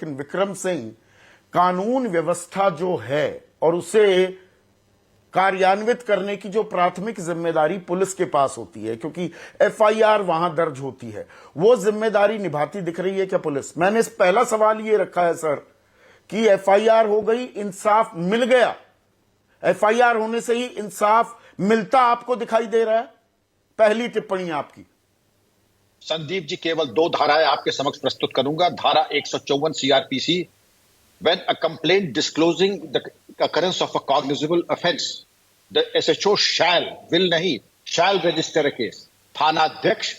लेकिन विक्रम सिंह, कानून व्यवस्था जो है और उसे कार्यान्वित करने की जो प्राथमिक जिम्मेदारी पुलिस के पास होती है, क्योंकि एफआईआर वहां दर्ज होती है, वो जिम्मेदारी निभाती दिख रही है क्या पुलिस? मैंने पहला सवाल ये रखा है सर कि एफआईआर हो गई, इंसाफ मिल गया, एफआईआर होने से ही इंसाफ मिलता आपको दिखाई दे रहा है? पहली टिप्पणी आपकी। संदीप जी, केवल 2 धाराएं आपके समक्ष प्रस्तुत करूंगा। धारा 154 CrPC, when a complaint disclosing the occurrence of a cognizable offense, the SHO shall register a case. थानाध्यक्ष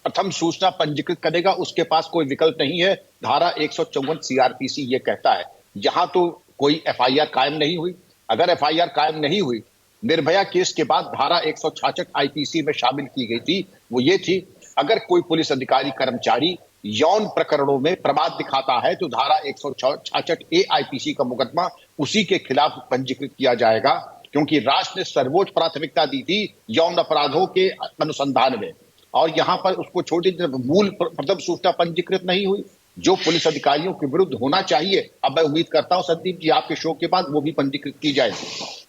प्रथम सूचना पंजीकृत करेगा, उसके पास कोई विकल्प नहीं है। धारा 154 सीआरपीसी ये कहता है। यहां तो कोई एफआईआर कायम नहीं हुई। अगर एफआईआर कायम नहीं हुई, निर्भया केस के बाद धारा 166 आईपीसी में शामिल की गई थी, वो ये थी, अगर कोई पुलिस अधिकारी कर्मचारी यौन प्रकरणों में प्रमाद दिखाता है तो धारा 166 ए आईपीसी का मुकदमा उसी के खिलाफ पंजीकृत किया जाएगा, क्योंकि राष्ट्र ने सर्वोच्च प्राथमिकता दी थी यौन अपराधों के अनुसंधान में, और यहां पर उसको छोटी मूल प्रथम सूचना पंजीकृत नहीं हुई। जो पुलिस अधिकारियों के विरुद्ध होना चाहिए, अब मैं उम्मीद करता हूं संदीप जी आपके शो के बाद वो भी पंजीकृत की जाएगी।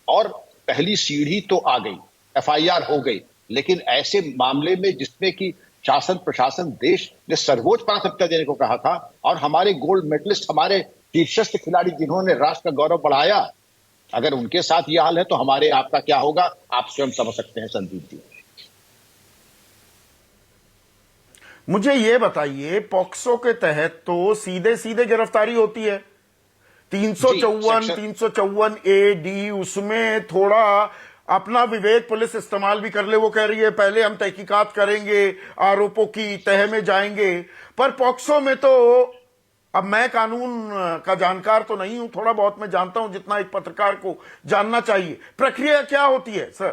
और पहली सीढ़ी तो आ गई, एफआईआर हो गई, लेकिन ऐसे मामले में जिसमें कि शासन प्रशासन देश ने सर्वोच्च प्राथमिकता देने को कहा था, और हमारे गोल्ड मेडलिस्ट, हमारे शीर्षस्थ खिलाड़ी जिन्होंने राष्ट्र का गौरव बढ़ाया, अगर उनके साथ यह हाल है तो हमारे आपका क्या होगा, आप स्वयं समझ सकते हैं संदीप जी। मुझे यह बताइए, पॉक्सो के तहत तो सीधे सीधे गिरफ्तारी होती है, 354 ए डी, उसमें थोड़ा अपना विवेक पुलिस इस्तेमाल भी कर ले। वो कह रही है पहले हम तहकीकात करेंगे, आरोपों की तह में जाएंगे, पर पॉक्सो में तो, अब मैं कानून का जानकार तो नहीं हूं, थोड़ा बहुत मैं जानता हूं जितना एक पत्रकार को जानना चाहिए। प्रक्रिया क्या होती है सर?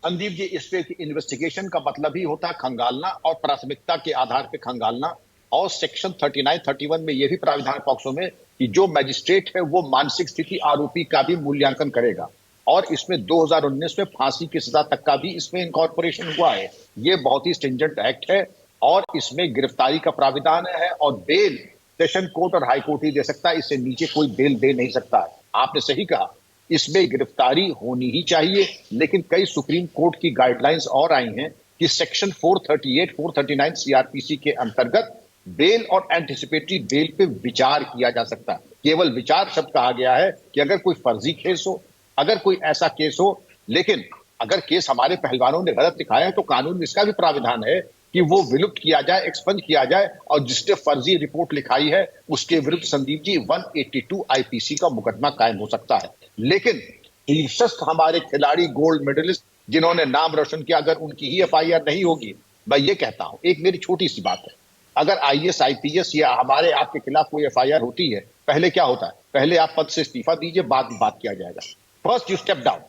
संदीप जी, इस पे इन्वेस्टिगेशन का मतलब ही होता है खंगालना, और प्राथमिकता के आधार पर खंगालना। और सेक्शन 39, 31 में यह भी प्राविधान पॉक्सो में कि जो मैजिस्ट्रेट है वो मानसिक स्थिति आरोपी का भी मूल्यांकन करेगा, और इसमें 2019 में फांसी की सजा तक का भी इसमें इनकॉर्पोरेशन हुआ है। ये बहुत ही स्ट्रिंजेंट एक्ट है, और इसमें गिरफ्तारी का प्राविधान है, और बेल सेशन कोर्ट और हाई कोर्ट ही दे सकता है, इससे नीचे कोई बेल दे नहीं सकता है। आपने सही कहा, इसमें गिरफ्तारी होनी ही चाहिए, लेकिन कई सुप्रीम कोर्ट की गाइडलाइंस और आई हैं कि सेक्शन 438, 439 सीआरपीसी के अंतर्गत बेल और एंटिसिपेटरी बेल पे विचार किया जा सकता है। केवल विचार शब्द कहा गया है कि अगर कोई फर्जी केस हो, अगर कोई ऐसा केस हो, लेकिन अगर केस हमारे पहलवानों ने गलत दिखाया है तो कानून में इसका भी प्राविधान है कि वो विलुप्त किया जाए, एक्सपंज किया जाए, और जिसने फर्जी रिपोर्ट लिखाई है उसके विरुद्ध संदीप जी 182 आईपीसी का मुकदमा कायम हो सकता है। लेकिन शीर्षस्थ हमारे खिलाड़ी गोल्ड मेडलिस्ट जिन्होंने नाम रोशन किया, अगर उनकी ही एफआईआर नहीं होगी, मैं ये कहता हूं, एक मेरी छोटी सी बात है, अगर आईएएस आईपीएस या हमारे आपके खिलाफ कोई एफआईआर होती है, पहले क्या होता है? पहले आप पद से इस्तीफा दीजिए, बाद में बात किया जाएगा। फर्स्ट यू स्टेप डाउन,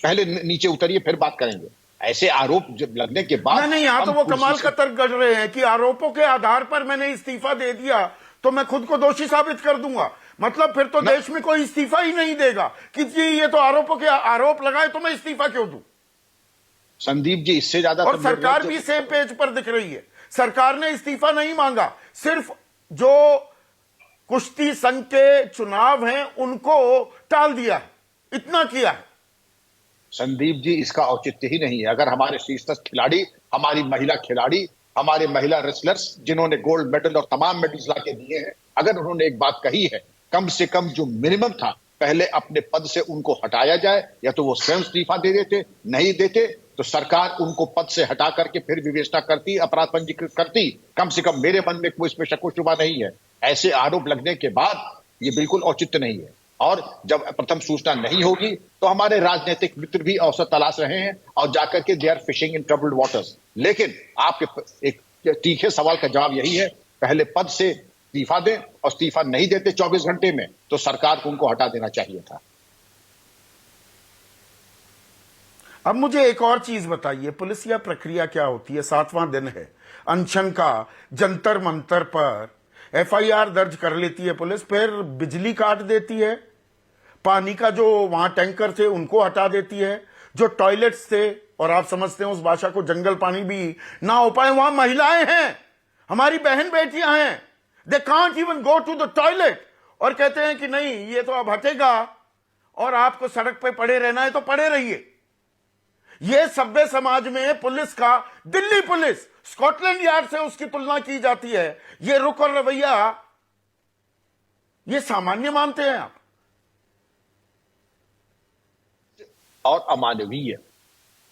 पहले नीचे उतरिए, फिर बात करेंगे। ऐसे आरोप जब लगने के बाद नहीं, यहां तो वो कमाल का तर्क गढ़ रहे हैं कि आरोपों के आधार पर मैंने इस्तीफा दे दिया तो मैं खुद को दोषी साबित कर दूंगा। मतलब फिर तो देश में कोई इस्तीफा ही नहीं देगा कि जी ये तो आरोपों के आरोप लगाए तो मैं इस्तीफा क्यों दूं? संदीप जी, इससे ज्यादा और सरकार भी सेम पेज पर दिख रही है। सरकार ने इस्तीफा नहीं मांगा, सिर्फ जो कुश्ती संघ के चुनाव हैं उनको टाल दिया है, इतना किया है। संदीप जी, इसका औचित्य ही नहीं है। अगर हमारे शीर्षस्थ खिलाड़ी, हमारी महिला खिलाड़ी, हमारे महिला रेसलर्स जिन्होंने गोल्ड मेडल और तमाम मेडल्स लाके दिए हैं, अगर उन्होंने एक बात कही है, कम से कम जो मिनिमम था, पहले अपने पद से उनको हटाया जाए, या तो वो स्वयं इस्तीफा दे देते, नहीं देते तो सरकार उनको पद से हटा करके फिर विवेचना करती, अपराध पंजीकृत करती। कम से कम मेरे मन में कोई इसमें शक शुबा नहीं है। ऐसे आरोप लगने के बाद ये बिल्कुल औचित्य नहीं है, और जब प्रथम सूचना नहीं होगी तो हमारे राजनीतिक मित्र भी अवसर तलाश रहे हैं और जाकर के they are fishing in troubled waters. लेकिन आपके एक तीखे सवाल का जवाब यही है, पहले पद से इस्तीफा दें, और इस्तीफा नहीं देते 24 घंटे में तो सरकार को उनको हटा देना चाहिए था। अब मुझे एक और चीज बताइए, पुलिस या प्रक्रिया क्या होती है? 7वां दिन है अनशन का, जंतर मंतर पर एफआईआर दर्ज कर लेती है पुलिस, फिर बिजली काट देती है, पानी का जो वहां टैंकर थे उनको हटा देती है, जो टॉयलेट्स थे, और आप समझते हैं उस भाषा को जंगल पानी भी ना हो पाए, वहां महिलाएं हैं, हमारी बहन बेटियां हैं, they can't even go to the toilet, और कहते हैं कि नहीं ये तो अब हटेगा और आपको सड़क पे पड़े रहना है तो पड़े रहिए। यह सभ्य समाज में पुलिस का, दिल्ली पुलिस स्कॉटलैंड यार्ड से उसकी तुलना की जाती है। यह रुख और रवैया ये सामान्य मानते हैं आप? और अमानवीय।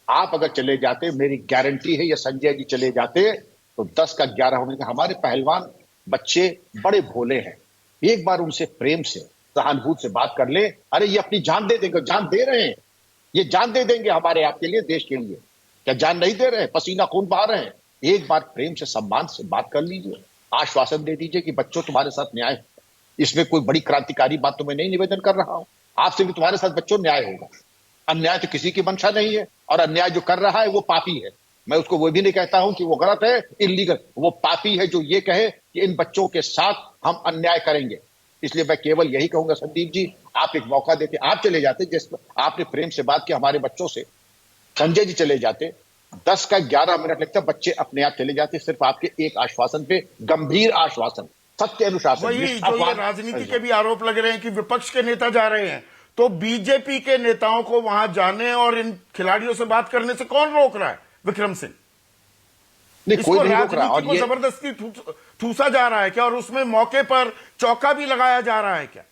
आप अगर चले जाते, मेरी गारंटी है, ये संजय जी चले जाते तो 10 का 11 होने का। हमारे पहलवान बच्चे बड़े भोले हैं, एक बार उनसे प्रेम से, सहानुभूति से बात कर ले, अरे ये अपनी जान दे देंगे, जान दे रहे हैं, ये जान दे देंगे हमारे आपके लिए, देश के लिए। क्या जान नहीं दे रहे हैं? पसीना खून बहा रहे हैं। एक बार प्रेम से, सम्मान से बात कर लीजिए, आश्वासन दे दीजिए कि बच्चों तुम्हारे साथ न्याय होगा। इसमें कोई बड़ी क्रांतिकारी बात तो मैं नहीं निवेदन कर रहा हूं, आपसे भी तुम्हारे साथ बच्चों न्याय होगा। अन्याय तो किसी की मंशा नहीं है, और अन्याय जो कर रहा है वो पापी है। मैं उसको वो भी नहीं कहता हूं कि वो गलत है, इलीगल, वो पापी है जो ये कहे कि इन बच्चों के साथ हम अन्याय करेंगे। इसलिए मैं केवल यही कहूंगा, संदीप जी आप एक मौका देते, आप चले जाते, जिस आपने प्रेम से बात की हमारे बच्चों से, संजय जी चले जाते, 10 का 11 मिनट लगता, बच्चे अपने आप चले जाते, सिर्फ आपके एक आश्वासन पे, गंभीर आश्वासन, सत्य अनुशासन। वही जो ये राजनीति के भी आरोप लग रहे हैं कि विपक्ष के नेता जा रहे हैं, तो बीजेपी के नेताओं को वहां जाने और इन खिलाड़ियों से बात करने से कौन रोक रहा है? विक्रम सिंह, कोई नहीं रोक रहा, और को जबरदस्ती ठूसा जा रहा है क्या? और उसमें मौके पर चौका भी लगाया जा रहा है क्या?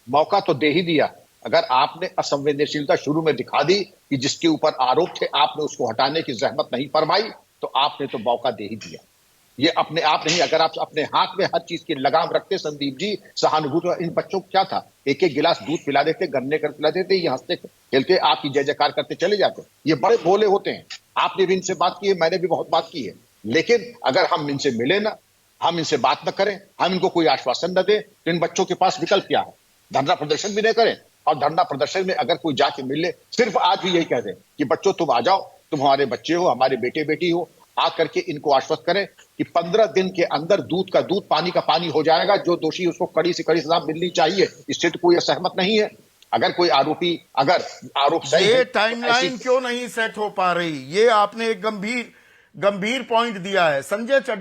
मौका तो दे ही दिया। अगर आपने असंवेदनशीलता शुरू में दिखा दी कि जिसके ऊपर आरोप थे आपने उसको हटाने की जहमत नहीं फरमाई, तो आपने तो मौका दे ही दिया। ये अपने आप नहीं, अगर आप अपने हाथ में हर चीज की लगाम रखते संदीप जी, सहानुभूति, इन बच्चों को क्या था, एक एक गिलास दूध पिला देते, गन्ने कर पिला देते, ये हंसते खेलते आपकी जय जयकार करते चले जाते। ये बड़े भोले होते हैं। आपने भी इनसे बात की है, मैंने भी बहुत बात की है, लेकिन अगर हम इनसे मिले ना, हम इनसे बात न करें, हम इनको कोई आश्वासन न दें, तो इन बच्चों के पास विकल्प क्या है? धरना प्रदर्शन भी नहीं करें, और धरना प्रदर्शन में अगर कोई जाके मिल ले, सिर्फ आज भी यही कह दें कि बच्चों तुम आ जाओ, तुम हमारे बच्चे हो, हमारे बेटे बेटी हो, आकर के इनको आश्वस्त करें कि 15 दिन के अंदर दूध का दूध, पानी का पानी हो जाएगा। जो दोषी उसको कड़ी से कड़ी सजा मिलनी चाहिए, इससे तो कोई असहमत नहीं है। अगर कोई आरोपी, अगर आरोप सही है, ये टाइमलाइन क्यों नहीं सेट हो पा रही? ये आपने एक गंभीर पॉइंट दिया है। संजय